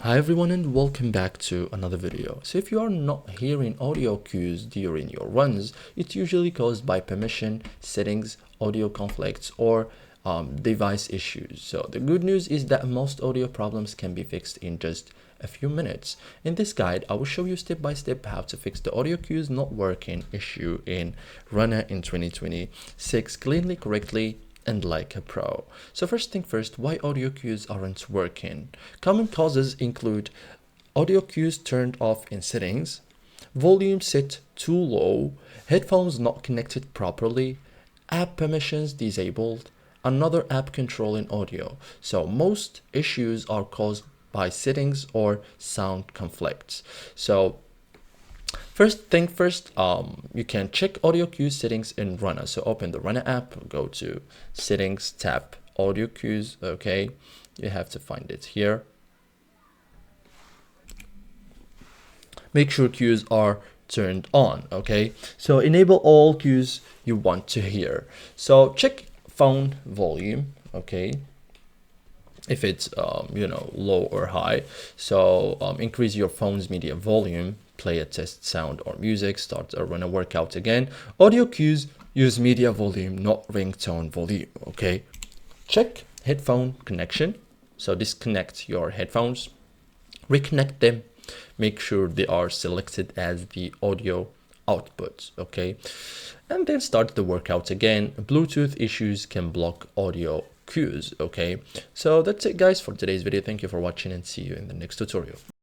Hi everyone and welcome back to another video. So if you are not hearing audio cues during your runs, it's usually caused by permission, settings, audio conflicts, or device issues. So the good news is that most audio problems can be fixed in just a few minutes. In this guide, I will show you step by step how to fix the audio cues not working issue in Runna in 2026 cleanly, correctly, and like a pro. So first thing first, why audio cues aren't working? Common causes include audio cues turned off in settings, volume set too low, headphones not connected properly, app permissions disabled, another app controlling audio. So most issues are caused by settings or sound conflicts. So first thing first, you can check audio cues settings in Runna. So open the Runna app, go to settings, tap audio cues. Okay, you have to find it here. Make sure cues are turned on. Okay, so enable all cues you want to hear. So check phone volume. Okay, if it's low or high. So increase your phone's media volume, play a test sound or music, start a Runna workout again. Audio cues use media volume, not ringtone volume. Okay, check headphone connection. So disconnect your headphones, reconnect them, make sure they are selected as the audio output. Okay, and then start the workout again. Bluetooth issues can block audio cues. Okay, so that's it guys for today's video. Thank you for watching and see you in the next tutorial.